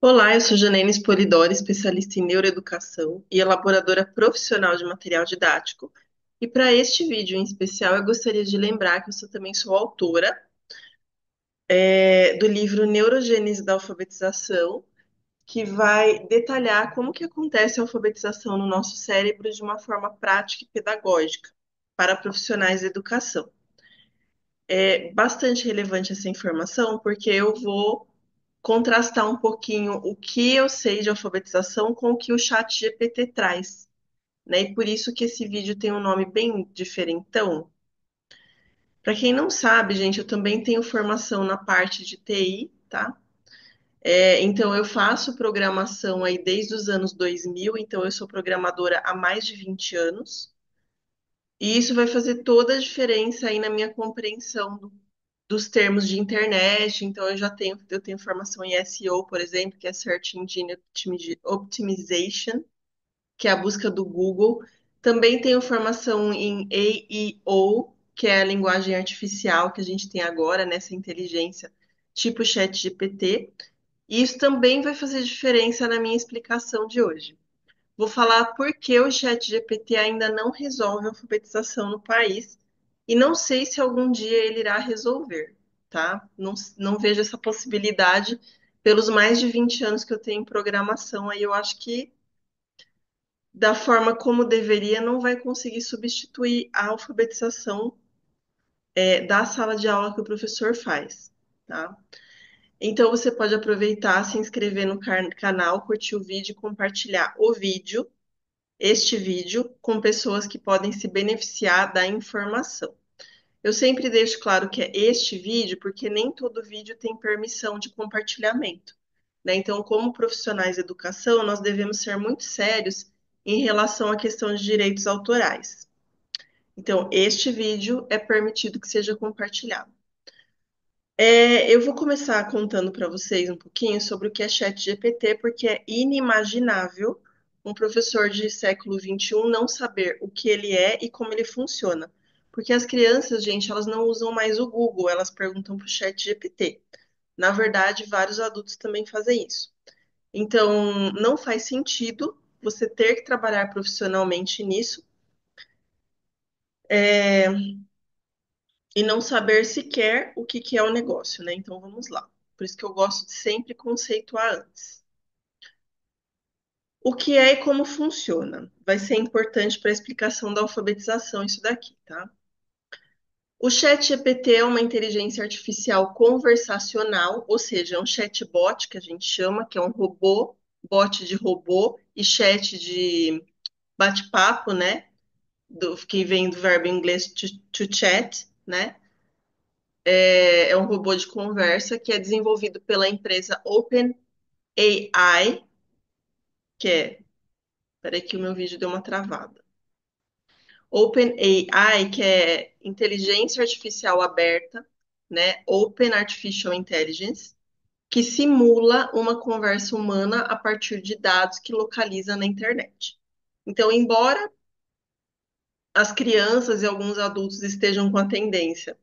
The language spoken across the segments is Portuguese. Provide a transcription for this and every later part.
Olá, eu sou Janene Spolidori, especialista em neuroeducação e elaboradora profissional de material didático. E para este vídeo em especial, eu gostaria de lembrar que eu também sou autora do livro Neurogênese da Alfabetização, que vai detalhar como que acontece a alfabetização no nosso cérebro de uma forma prática e pedagógica para profissionais de educação. É bastante relevante essa informação porque eu vou contrastar um pouquinho o que eu sei de alfabetização com o que o chat GPT traz, né? E por isso que esse vídeo tem um nome bem diferentão. Para quem não sabe, gente, eu também tenho formação na parte de TI, tá? Então eu faço programação aí desde os anos 2000, então eu sou programadora há mais de 20 anos. E isso vai fazer toda a diferença aí na minha compreensão dos termos de internet. Então eu tenho formação em SEO, por exemplo, que é Search Engine Optimization, que é a busca do Google. Também tenho formação em AEO, que é a linguagem artificial que a gente tem agora, nessa inteligência tipo ChatGPT. E isso também vai fazer diferença na minha explicação de hoje. Vou falar por que o ChatGPT ainda não resolve a alfabetização no país e não sei se algum dia ele irá resolver, tá? Não vejo essa possibilidade pelos mais de 20 anos que eu tenho em programação, aí eu acho que da forma como deveria não vai conseguir substituir a alfabetização da sala de aula que o professor faz, tá? Então você pode aproveitar, se inscrever no canal, curtir o vídeo e compartilhar o vídeo este vídeo com pessoas que podem se beneficiar da informação. Eu sempre deixo claro que é este vídeo, porque nem todo vídeo tem permissão de compartilhamento, né? Então, como profissionais de educação, nós devemos ser muito sérios em relação à questão de direitos autorais. Então, este vídeo é permitido que seja compartilhado. Eu vou começar contando para vocês um pouquinho sobre o que é ChatGPT, porque é inimaginável um professor de século XXI não saber o que ele é e como ele funciona. Porque as crianças, gente, elas não usam mais o Google, elas perguntam para o ChatGPT. Na verdade, vários adultos também fazem isso. Então, não faz sentido você ter que trabalhar profissionalmente nisso e não saber sequer o que que é o negócio, né? Então, vamos lá. Por isso que eu gosto de sempre conceituar antes. O que é e como funciona? Vai ser importante para a explicação da alfabetização isso daqui, tá? O ChatGPT é uma inteligência artificial conversacional, ou seja, é um chatbot que a gente chama, que é um robô, bot de robô e chat de bate-papo, né? Que vem do verbo inglês to chat, né? É um robô de conversa que é desenvolvido pela empresa OpenAI, que é. Peraí que o meu vídeo deu uma travada. OpenAI, que é inteligência artificial aberta, né? Open Artificial Intelligence, que simula uma conversa humana a partir de dados que localiza na internet. Então, embora as crianças e alguns adultos estejam com a tendência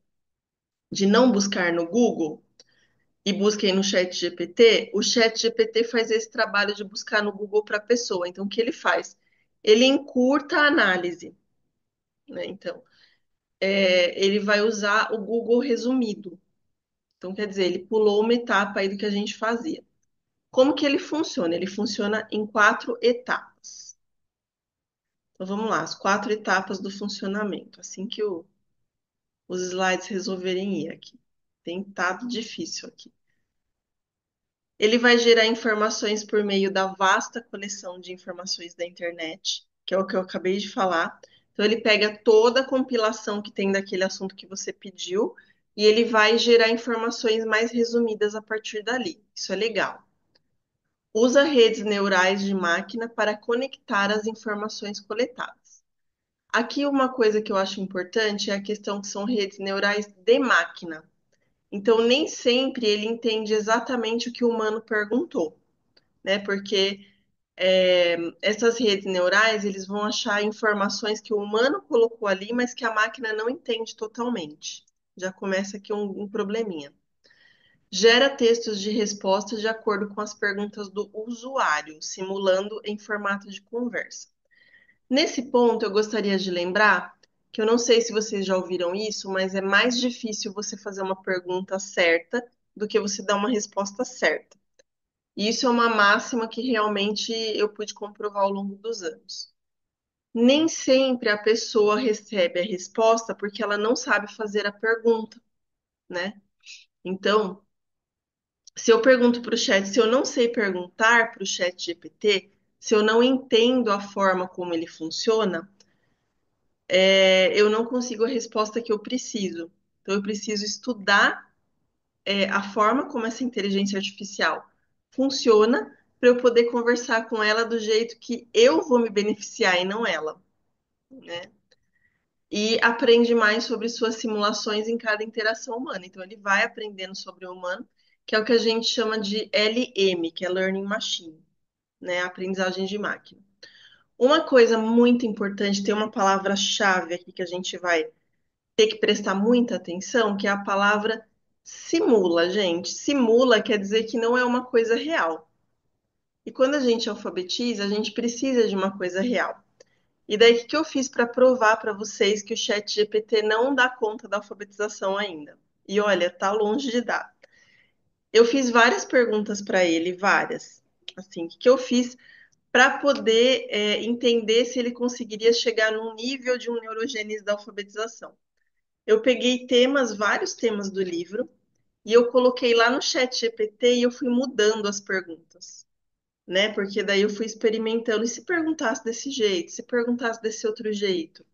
de não buscar no Google e busquem no ChatGPT, o ChatGPT faz esse trabalho de buscar no Google para a pessoa. Então, o que ele faz? Ele encurta a análise, né? Então, ele vai usar o Google resumido. Então, quer dizer, ele pulou uma etapa aí do que a gente fazia. Como que ele funciona? Ele funciona em 4 etapas. Então, vamos lá, as 4 etapas do funcionamento. Assim que os slides resolverem ir aqui. Tem estado difícil aqui. Ele vai gerar informações por meio da vasta coleção de informações da internet, que é o que eu acabei de falar. Então, ele pega toda a compilação que tem daquele assunto que você pediu e ele vai gerar informações mais resumidas a partir dali. Isso é legal. Usa redes neurais de máquina para conectar as informações coletadas. Aqui, uma coisa que eu acho importante é a questão que são redes neurais de máquina. Então, nem sempre ele entende exatamente o que o humano perguntou, né? Porque essas redes neurais, eles vão achar informações que o humano colocou ali, mas que a máquina não entende totalmente. Já começa aqui um probleminha. Gera textos de resposta de acordo com as perguntas do usuário, simulando em formato de conversa. Nesse ponto, eu gostaria de lembrar que eu não sei se vocês já ouviram isso, mas é mais difícil você fazer uma pergunta certa do que você dar uma resposta certa. E isso é uma máxima que realmente eu pude comprovar ao longo dos anos. Nem sempre a pessoa recebe a resposta porque ela não sabe fazer a pergunta, né? Então, se eu pergunto para o chat, se eu não sei perguntar para o chat GPT, se eu não entendo a forma como ele funciona, eu não consigo a resposta que eu preciso. Então, eu preciso estudar, a forma como essa inteligência artificial funciona para eu poder conversar com ela do jeito que eu vou me beneficiar e não ela, né? E aprende mais sobre suas simulações em cada interação humana. Então, ele vai aprendendo sobre o humano, que é o que a gente chama de LM, que é Learning Machine, né? Aprendizagem de máquina. Uma coisa muito importante, tem uma palavra-chave aqui que a gente vai ter que prestar muita atenção, que é a palavra simula, gente. Simula quer dizer que não é uma coisa real. E quando a gente alfabetiza, a gente precisa de uma coisa real. E daí, o que eu fiz para provar para vocês que o chat GPT não dá conta da alfabetização ainda? E olha, tá longe de dar. Eu fiz várias perguntas para ele, várias. Assim, o que eu fiz para poder entender se ele conseguiria chegar num nível de um neurogênese da alfabetização? Eu peguei temas, vários temas do livro, e eu coloquei lá no chat GPT e eu fui mudando as perguntas, né? Porque daí eu fui experimentando. E se perguntasse desse jeito, se perguntasse desse outro jeito?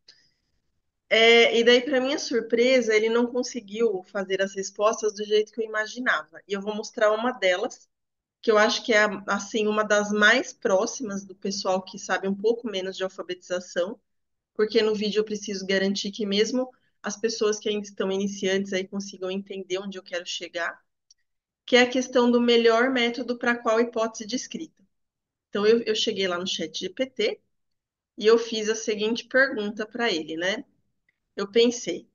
E daí, para minha surpresa, ele não conseguiu fazer as respostas do jeito que eu imaginava. E eu vou mostrar uma delas, que eu acho que é, assim, uma das mais próximas do pessoal que sabe um pouco menos de alfabetização, porque no vídeo eu preciso garantir que mesmo as pessoas que ainda estão iniciantes aí consigam entender onde eu quero chegar, que é a questão do melhor método para qual hipótese de escrita. Então, eu cheguei lá no chat GPT e eu fiz a seguinte pergunta para ele, né? Eu pensei,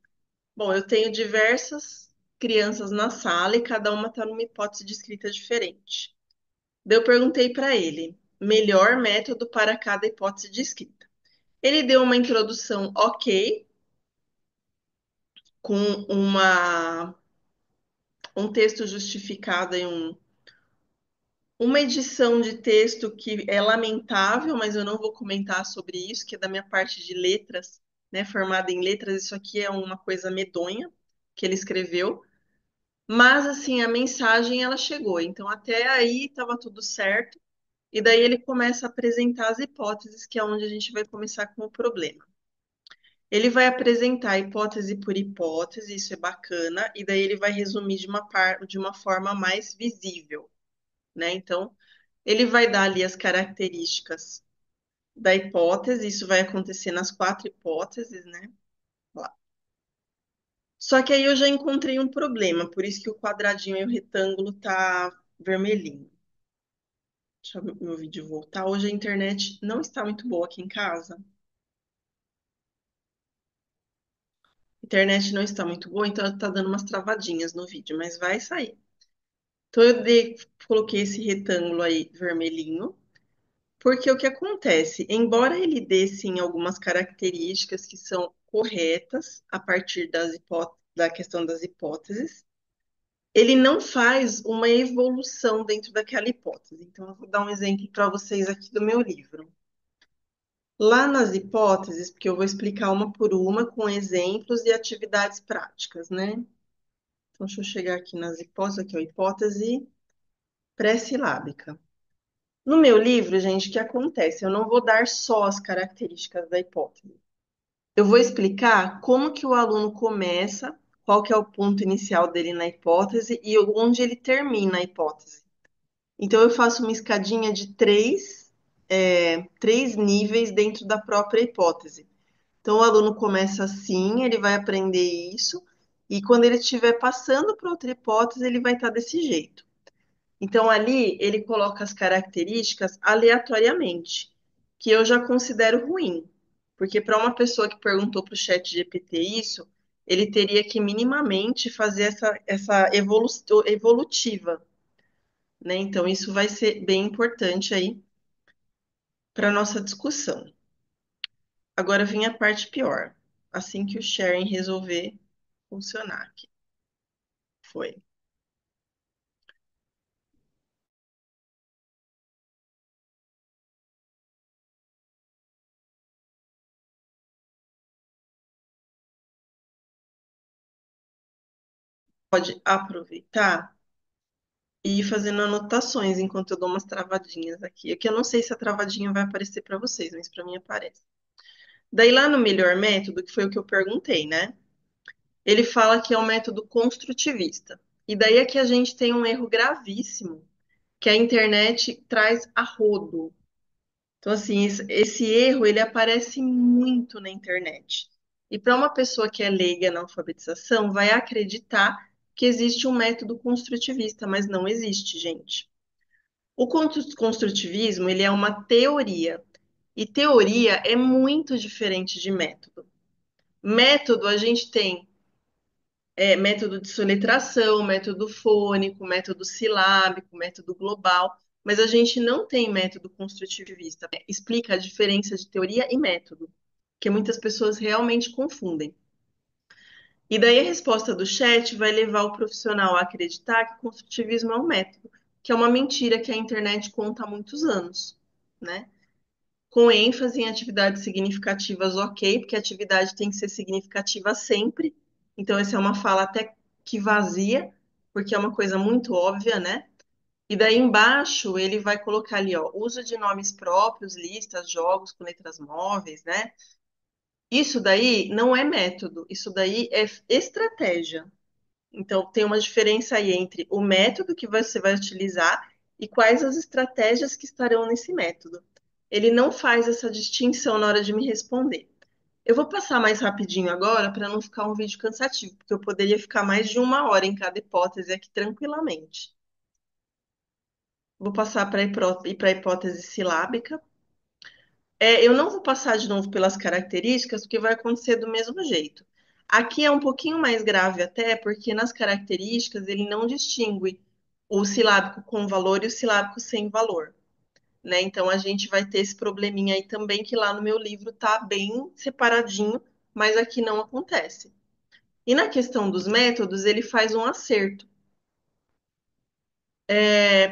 bom, eu tenho diversas crianças na sala e cada uma está numa hipótese de escrita diferente. Daí eu perguntei para ele, melhor método para cada hipótese de escrita. Ele deu uma introdução ok, com um texto justificado e uma edição de texto que é lamentável, mas eu não vou comentar sobre isso, que é da minha parte de letras, né, formada em letras, isso aqui é uma coisa medonha que ele escreveu. Mas assim, a mensagem ela chegou. Então até aí estava tudo certo. E daí ele começa a apresentar as hipóteses, que é onde a gente vai começar com o problema. Ele vai apresentar hipótese por hipótese, isso é bacana, e daí ele vai resumir de uma forma mais visível, né? Então, ele vai dar ali as características da hipótese, isso vai acontecer nas quatro hipóteses, né? Lá. Só que aí eu já encontrei um problema, por isso que o quadradinho e o retângulo tá vermelhinho. Deixa eu meu vídeo voltar. Hoje a internet não está muito boa aqui em casa. A internet não está muito boa, então tá dando umas travadinhas no vídeo, mas vai sair. Então coloquei esse retângulo aí vermelhinho, porque o que acontece? Embora ele dê sim algumas características que são corretas a partir da questão das hipóteses, ele não faz uma evolução dentro daquela hipótese. Então, eu vou dar um exemplo para vocês aqui do meu livro. Lá nas hipóteses, porque eu vou explicar uma por uma com exemplos e atividades práticas, né? Então, deixa eu chegar aqui nas hipóteses, aqui, ó, hipótese pré-silábica. No meu livro, gente, o que acontece? Eu não vou dar só as características da hipótese. Eu vou explicar como que o aluno começa, qual que é o ponto inicial dele na hipótese e onde ele termina a hipótese. Então, eu faço uma escadinha de três níveis dentro da própria hipótese. Então, o aluno começa assim, ele vai aprender isso, e quando ele estiver passando para outra hipótese, ele vai estar desse jeito. Então, ali, ele coloca as características aleatoriamente, que eu já considero ruim, porque para uma pessoa que perguntou para o chat GPT isso, ele teria que minimamente fazer essa evolutiva, né? Então, isso vai ser bem importante aí para nossa discussão. Agora vem a parte pior. Assim que o sharing resolver funcionar aqui. Foi. Pode aproveitar e ir fazendo anotações enquanto eu dou umas travadinhas aqui. Aqui eu não sei se a travadinha vai aparecer para vocês, mas para mim aparece. Daí lá no melhor método, que foi o que eu perguntei, né? Ele fala que é um método construtivista. E daí aqui a gente tem um erro gravíssimo, que a internet traz a rodo. Então, assim, esse erro, ele aparece muito na internet. E para uma pessoa que é leiga na alfabetização, vai acreditar que existe um método construtivista, mas não existe, gente. O construtivismo, ele é uma teoria, e teoria é muito diferente de método. Método, a gente tem método de soletração, método fônico, método silábico, método global, mas a gente não tem método construtivista. Explica a diferença de teoria e método, que muitas pessoas realmente confundem. E daí a resposta do chat vai levar o profissional a acreditar que construtivismo é um método, que é uma mentira que a internet conta há muitos anos, né? Com ênfase em atividades significativas, ok, porque a atividade tem que ser significativa sempre. Então, essa é uma fala até que vazia, porque é uma coisa muito óbvia, né? E daí embaixo ele vai colocar ali, ó, uso de nomes próprios, listas, jogos com letras móveis, né? Isso daí não é método, isso daí é estratégia. Então, tem uma diferença aí entre o método que você vai utilizar e quais as estratégias que estarão nesse método. Ele não faz essa distinção na hora de me responder. Eu vou passar mais rapidinho agora para não ficar um vídeo cansativo, porque eu poderia ficar mais de 1 hora em cada hipótese aqui tranquilamente. Vou passar para a hipótese silábica. Eu não vou passar de novo pelas características, porque vai acontecer do mesmo jeito. Aqui é um pouquinho mais grave até, porque nas características ele não distingue o silábico com valor e o silábico sem valor, né? Então a gente vai ter esse probleminha aí também, que lá no meu livro tá bem separadinho, mas aqui não acontece. E na questão dos métodos, ele faz um acerto.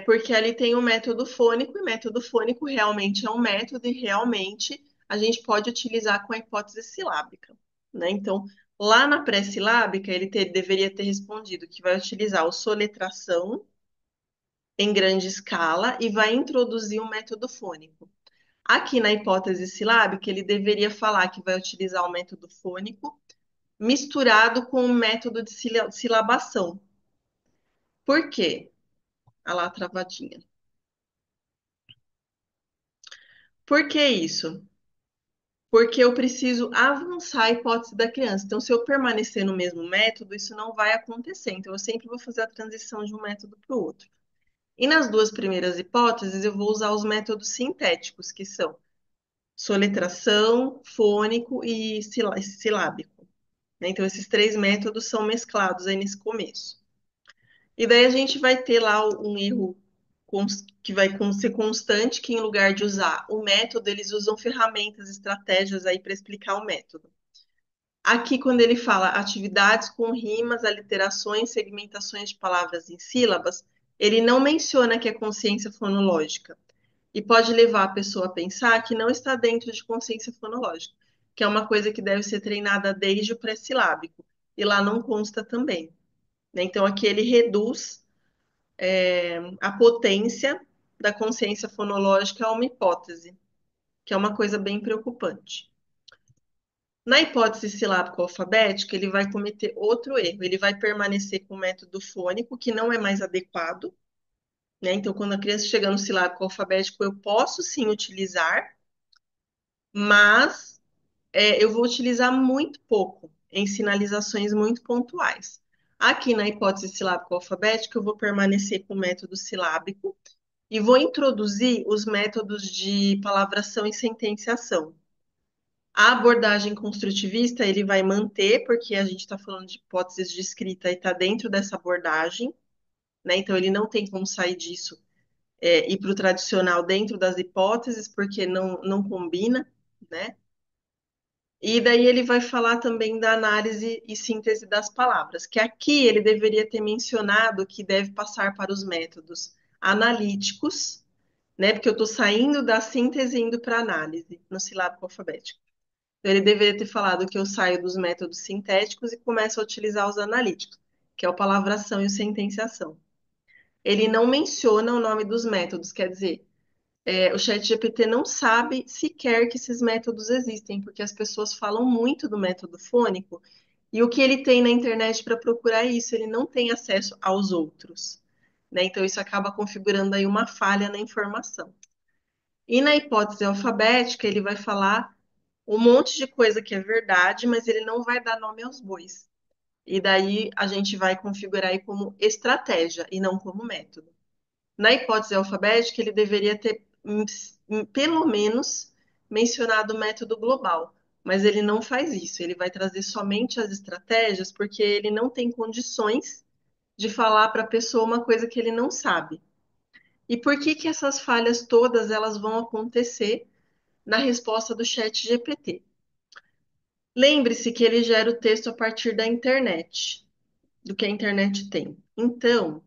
Porque ali tem o método fônico, e método fônico realmente é um método, e realmente a gente pode utilizar com a hipótese silábica, né? Então, lá na pré-silábica, deveria ter respondido que vai utilizar o soletração em grande escala e vai introduzir o método fônico. Aqui na hipótese silábica, ele deveria falar que vai utilizar o método fônico misturado com o método de silabação. Por quê? Olha lá a travadinha. Por que isso? Porque eu preciso avançar a hipótese da criança. Então, se eu permanecer no mesmo método, isso não vai acontecer. Então, eu sempre vou fazer a transição de um método para o outro. E nas duas primeiras hipóteses, eu vou usar os métodos sintéticos, que são soletração, fônico e silábico, né? Então, esses três métodos são mesclados aí nesse começo. E daí a gente vai ter lá um erro que vai ser constante, que em lugar de usar o método, eles usam ferramentas, estratégias aí para explicar o método. Aqui, quando ele fala atividades com rimas, aliterações, segmentações de palavras em sílabas, ele não menciona que é consciência fonológica. E pode levar a pessoa a pensar que não está dentro de consciência fonológica, que é uma coisa que deve ser treinada desde o pré-silábico. E lá não consta também, né? Então, aqui ele reduz a potência da consciência fonológica a uma hipótese, que é uma coisa bem preocupante. Na hipótese silábico-alfabética, ele vai cometer outro erro. Ele vai permanecer com o método fônico, que não é mais adequado, né? Então, quando a criança chega no silábico-alfabético, eu posso sim utilizar, mas eu vou utilizar muito pouco, em sinalizações muito pontuais. Aqui na hipótese silábico-alfabética, eu vou permanecer com o método silábico e vou introduzir os métodos de palavração e sentenciação. A abordagem construtivista ele vai manter, porque a gente está falando de hipóteses de escrita e está dentro dessa abordagem, né? Então ele não tem como sair disso, ir para o tradicional dentro das hipóteses, porque não combina, né? E daí ele vai falar também da análise e síntese das palavras, que aqui ele deveria ter mencionado que deve passar para os métodos analíticos, né? Porque eu estou saindo da síntese e indo para a análise no silábico alfabético. Então, ele deveria ter falado que eu saio dos métodos sintéticos e começo a utilizar os analíticos, que é o palavração e o sentenciação. Ele não menciona o nome dos métodos, quer dizer, o ChatGPT não sabe sequer que esses métodos existem, porque as pessoas falam muito do método fônico e o que ele tem na internet para procurar isso, ele não tem acesso aos outros, né? Então isso acaba configurando aí uma falha na informação. E na hipótese alfabética, ele vai falar um monte de coisa que é verdade, mas ele não vai dar nome aos bois. E daí a gente vai configurar aí como estratégia e não como método. Na hipótese alfabética, ele deveria ter pelo menos mencionado o método global, mas ele não faz isso. Ele vai trazer somente as estratégias porque ele não tem condições de falar para a pessoa uma coisa que ele não sabe. E por que que essas falhas todas elas vão acontecer na resposta do chat GPT? Lembre-se que ele gera o texto a partir da internet, do que a internet tem. Então,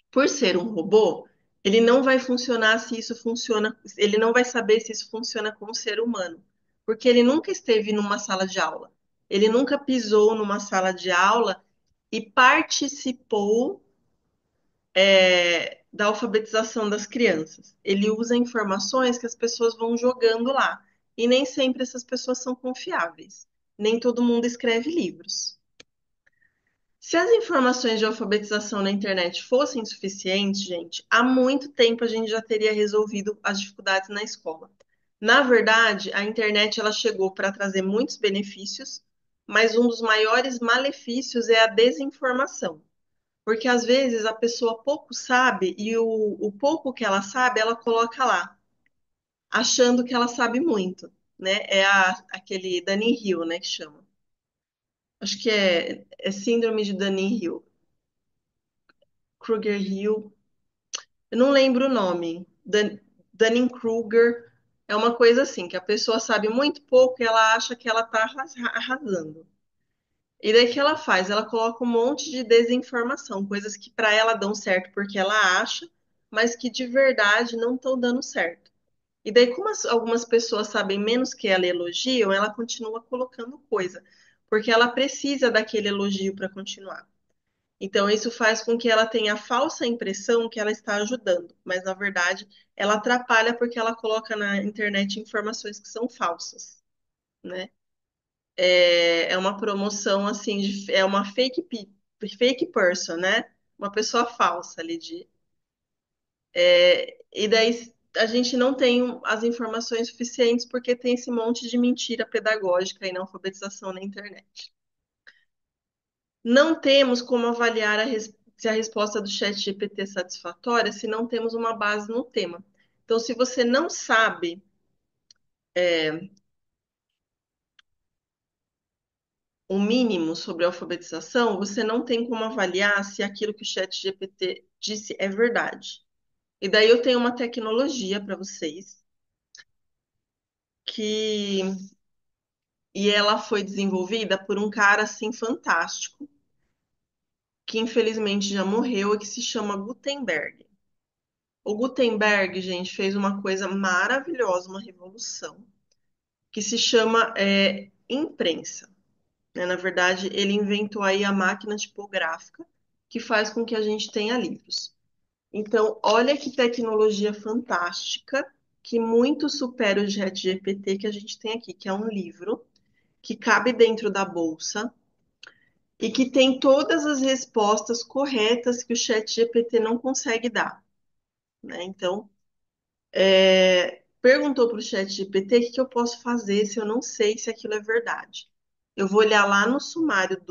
por ser um robô, ele não vai funcionar se isso funciona, ele não vai saber se isso funciona com um ser humano, porque ele nunca esteve numa sala de aula. Ele nunca pisou numa sala de aula e participou, da alfabetização das crianças. Ele usa informações que as pessoas vão jogando lá. E nem sempre essas pessoas são confiáveis. Nem todo mundo escreve livros. Se as informações de alfabetização na internet fossem suficientes, gente, há muito tempo a gente já teria resolvido as dificuldades na escola. Na verdade, a internet ela chegou para trazer muitos benefícios, mas um dos maiores malefícios é a desinformação. Porque às vezes a pessoa pouco sabe e o pouco que ela sabe, ela coloca lá, achando que ela sabe muito, né? Aquele Dunning-Hill, né, que chama. Acho que é síndrome de Dunning-Hill. Kruger-Hill, eu não lembro o nome. Dunning-Kruger, é uma coisa assim, que a pessoa sabe muito pouco e ela acha que ela está arrasando. E daí que ela faz? Ela coloca um monte de desinformação, coisas que para ela dão certo porque ela acha, mas que de verdade não estão dando certo. E daí, como algumas pessoas sabem menos que ela e elogiam, ela continua colocando coisa, porque ela precisa daquele elogio para continuar. Então, isso faz com que ela tenha a falsa impressão que ela está ajudando, mas na verdade ela atrapalha porque ela coloca na internet informações que são falsas, né? É uma promoção assim, é uma fake person, né? Uma pessoa falsa ali de. E daí a gente não tem as informações suficientes porque tem esse monte de mentira pedagógica e na alfabetização na internet. Não temos como avaliar se a resposta do chat GPT é satisfatória se não temos uma base no tema. Então, se você não sabe o mínimo sobre a alfabetização, você não tem como avaliar se aquilo que o chat GPT disse é verdade. E daí eu tenho uma tecnologia para vocês que e ela foi desenvolvida por um cara assim fantástico, que infelizmente já morreu e que se chama Gutenberg. O Gutenberg, gente, fez uma coisa maravilhosa, uma revolução, que se chama imprensa, né? Na verdade, ele inventou aí a máquina tipográfica, que faz com que a gente tenha livros. Então, olha que tecnologia fantástica, que muito supera o ChatGPT que a gente tem aqui, que é um livro que cabe dentro da bolsa e que tem todas as respostas corretas que o ChatGPT não consegue dar, né? Então, perguntou para o chat GPT o que que eu posso fazer se eu não sei se aquilo é verdade. Eu vou olhar lá no sumário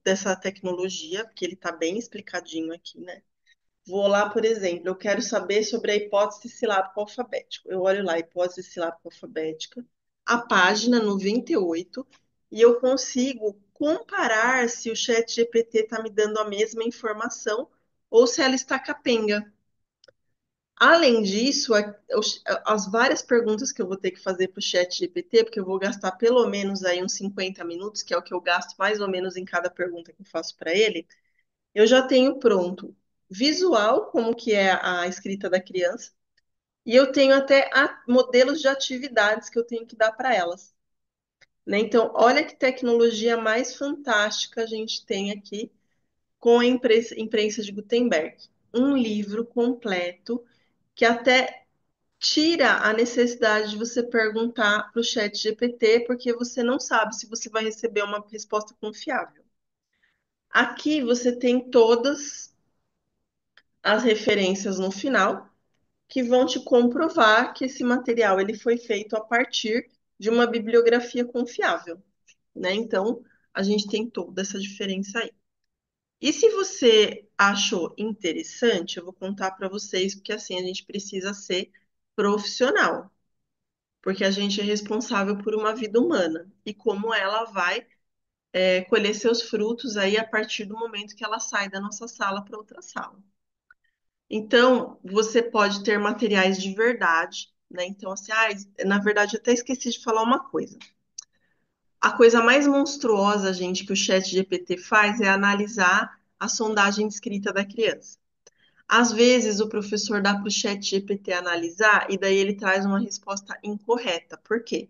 dessa tecnologia, porque ele está bem explicadinho aqui, né? Vou lá, por exemplo, eu quero saber sobre a hipótese silábico alfabética. Eu olho lá, hipótese silábico alfabética. a página 98 e eu consigo comparar se o chat GPT está me dando a mesma informação ou se ela está capenga. Além disso, as várias perguntas que eu vou ter que fazer para o chat GPT, porque eu vou gastar pelo menos aí uns 50 minutos, que é o que eu gasto mais ou menos em cada pergunta que eu faço para ele, eu já tenho pronto visual, como que é a escrita da criança, e eu tenho até modelos de atividades que eu tenho que dar para elas. Né? Então, olha que tecnologia mais fantástica a gente tem aqui com a imprensa de Gutenberg. Um livro completo que até tira a necessidade de você perguntar para o chat GPT, porque você não sabe se você vai receber uma resposta confiável. Aqui você tem todas as referências no final que vão te comprovar que esse material ele foi feito a partir de uma bibliografia confiável, né? Então, a gente tem toda essa diferença aí. E se você achou interessante, eu vou contar para vocês, porque assim a gente precisa ser profissional, porque a gente é responsável por uma vida humana e como ela vai colher seus frutos aí a partir do momento que ela sai da nossa sala para outra sala. Então, você pode ter materiais de verdade, né? Então, assim, na verdade, eu até esqueci de falar uma coisa. A coisa mais monstruosa, gente, que o chat GPT faz é analisar a sondagem escrita da criança. Às vezes, o professor dá para o chat GPT analisar e daí ele traz uma resposta incorreta. Por quê?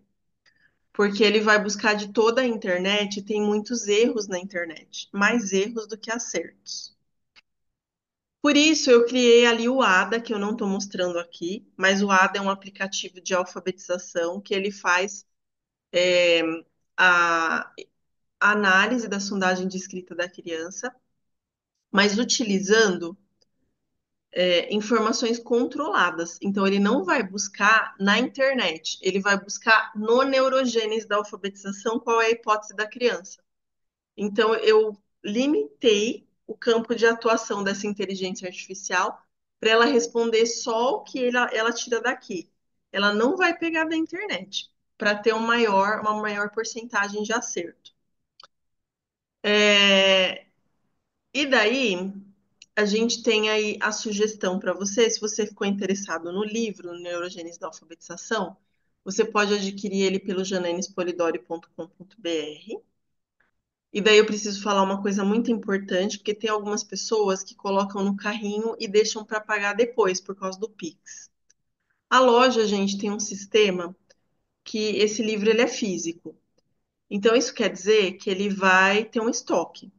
Porque ele vai buscar de toda a internet e tem muitos erros na internet, mais erros do que acertos. Por isso, eu criei ali o ADA, que eu não estou mostrando aqui, mas o ADA é um aplicativo de alfabetização que ele faz a análise da sondagem de escrita da criança, mas utilizando informações controladas. Então, ele não vai buscar na internet, ele vai buscar no neurogênese da alfabetização qual é a hipótese da criança. Então, eu limitei o campo de atuação dessa inteligência artificial para ela responder só o que ela tira daqui. Ela não vai pegar da internet, para ter uma maior porcentagem de acerto. E daí, a gente tem aí a sugestão para você, se você ficou interessado no livro, Neurogênese da Alfabetização, você pode adquirir ele pelo jananespolidori.com.br. E daí eu preciso falar uma coisa muito importante, porque tem algumas pessoas que colocam no carrinho e deixam para pagar depois, por causa do Pix. A loja, gente, tem um sistema que esse livro ele é físico. Então, isso quer dizer que ele vai ter um estoque.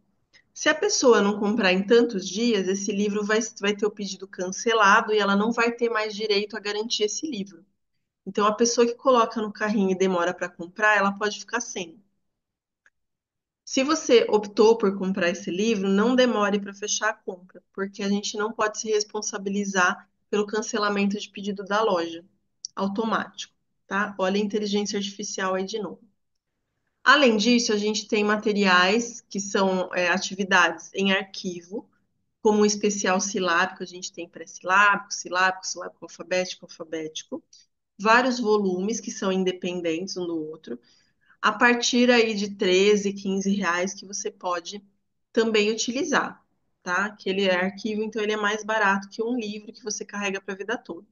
Se a pessoa não comprar em tantos dias, esse livro vai ter o pedido cancelado e ela não vai ter mais direito a garantir esse livro. Então, a pessoa que coloca no carrinho e demora para comprar, ela pode ficar sem. Se você optou por comprar esse livro, não demore para fechar a compra, porque a gente não pode se responsabilizar pelo cancelamento de pedido da loja, automático, tá? Olha a inteligência artificial aí de novo. Além disso, a gente tem materiais que são atividades em arquivo, como o especial silábico, a gente tem pré-silábico, silábico, silábico alfabético, alfabético, vários volumes que são independentes um do outro a partir aí de 13, 15 reais que você pode também utilizar, tá? Que ele é arquivo, então ele é mais barato que um livro que você carrega para a vida toda.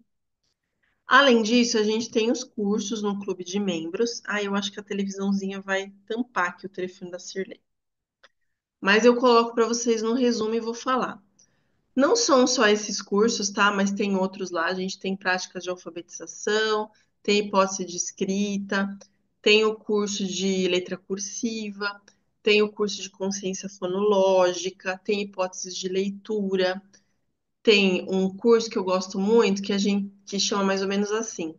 Além disso, a gente tem os cursos no clube de membros. Ah, eu acho que a televisãozinha vai tampar aqui o telefone da Cirlei. Mas eu coloco para vocês no resumo e vou falar. Não são só esses cursos, tá? Mas tem outros lá. A gente tem práticas de alfabetização, tem hipótese de escrita, tem o curso de letra cursiva, tem o curso de consciência fonológica, tem hipóteses de leitura, tem um curso que eu gosto muito que chama mais ou menos assim: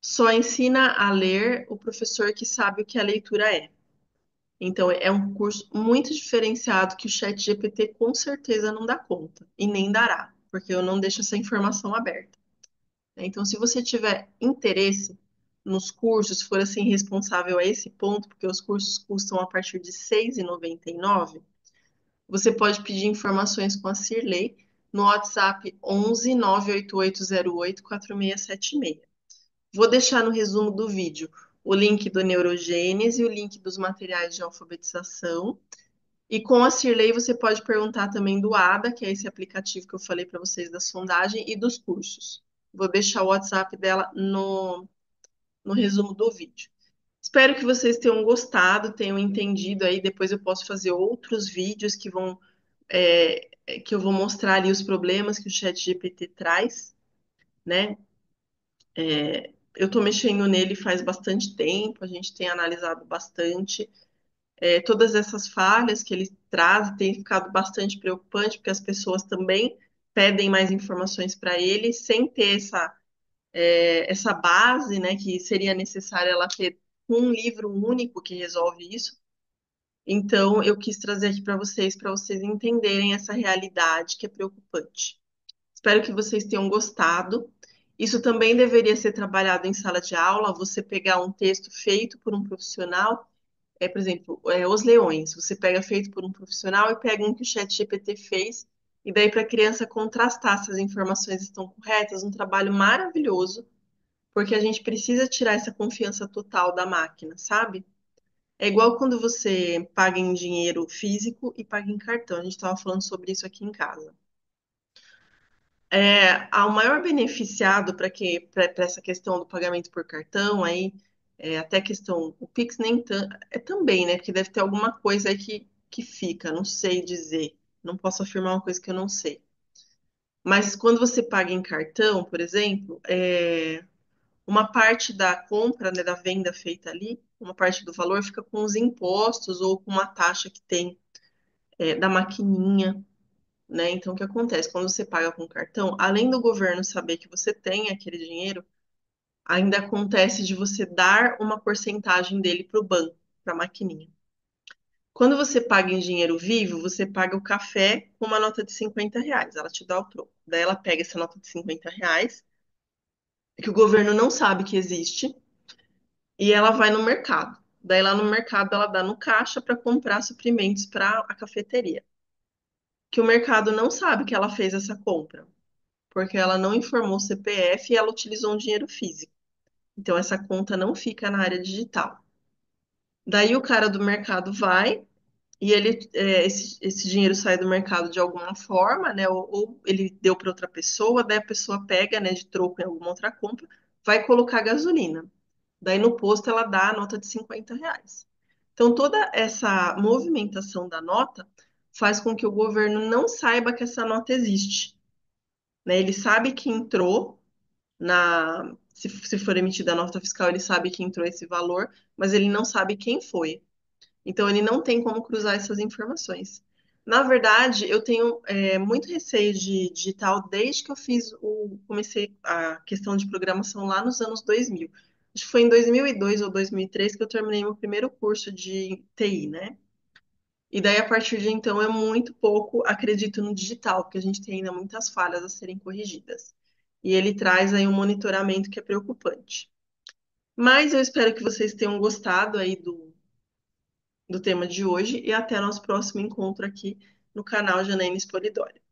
só ensina a ler o professor que sabe o que a leitura é. Então, é um curso muito diferenciado que o chat GPT com certeza não dá conta e nem dará, porque eu não deixo essa informação aberta. Então, se você tiver interesse nos cursos, for assim responsável a esse ponto, porque os cursos custam a partir de R$ 6,99, você pode pedir informações com a Cirlei no WhatsApp 11 98808 4676. Vou deixar no resumo do vídeo o link do Neurogênese, o link dos materiais de alfabetização. E com a Cirlei você pode perguntar também do ADA, que é esse aplicativo que eu falei para vocês da sondagem, e dos cursos. Vou deixar o WhatsApp dela no resumo do vídeo. Espero que vocês tenham gostado, tenham entendido aí. Depois eu posso fazer outros vídeos que eu vou mostrar ali os problemas que o Chat GPT traz, né? Eu estou mexendo nele faz bastante tempo, a gente tem analisado bastante. Todas essas falhas que ele traz têm ficado bastante preocupante, porque as pessoas também pedem mais informações para ele, sem ter essa base, né, que seria necessário ela ter um livro único que resolve isso. Então, eu quis trazer aqui para vocês entenderem essa realidade que é preocupante. Espero que vocês tenham gostado. Isso também deveria ser trabalhado em sala de aula, você pegar um texto feito por um profissional, por exemplo, Os Leões. Você pega feito por um profissional e pega um que o chat GPT fez, e daí para a criança contrastar se as informações estão corretas, um trabalho maravilhoso, porque a gente precisa tirar essa confiança total da máquina, sabe? É igual quando você paga em dinheiro físico e paga em cartão. A gente estava falando sobre isso aqui em casa. O maior beneficiado para essa questão do pagamento por cartão aí, até a questão, o Pix nem é também, né? Porque deve ter alguma coisa aí que fica, não sei dizer. Não posso afirmar uma coisa que eu não sei. Mas quando você paga em cartão, por exemplo, uma parte da compra, né, da venda feita ali, uma parte do valor fica com os impostos ou com uma taxa que tem da maquininha, né? Então, o que acontece? Quando você paga com cartão, além do governo saber que você tem aquele dinheiro, ainda acontece de você dar uma porcentagem dele para o banco, para a maquininha. Quando você paga em dinheiro vivo, você paga o café com uma nota de R$ 50. Ela te dá o troco. Daí ela pega essa nota de R$ 50, que o governo não sabe que existe, e ela vai no mercado. Daí lá no mercado ela dá no caixa para comprar suprimentos para a cafeteria. Que o mercado não sabe que ela fez essa compra, porque ela não informou o CPF e ela utilizou um dinheiro físico. Então, essa conta não fica na área digital. Daí, o cara do mercado vai e esse dinheiro sai do mercado de alguma forma, né? Ou ele deu para outra pessoa, daí a pessoa pega, né, de troco em alguma outra compra, vai colocar gasolina. Daí, no posto, ela dá a nota de R$ 50. Então, toda essa movimentação da nota faz com que o governo não saiba que essa nota existe, né? Ele sabe que entrou se for emitida a nota fiscal, ele sabe que entrou esse valor, mas ele não sabe quem foi. Então, ele não tem como cruzar essas informações. Na verdade, eu tenho muito receio de digital desde que comecei a questão de programação lá nos anos 2000. Acho que foi em 2002 ou 2003 que eu terminei meu primeiro curso de TI, né? E daí, a partir de então, eu muito pouco acredito no digital, porque a gente tem ainda muitas falhas a serem corrigidas. E ele traz aí um monitoramento que é preocupante. Mas eu espero que vocês tenham gostado aí do tema de hoje e até nosso próximo encontro aqui no canal Janaína Polidori.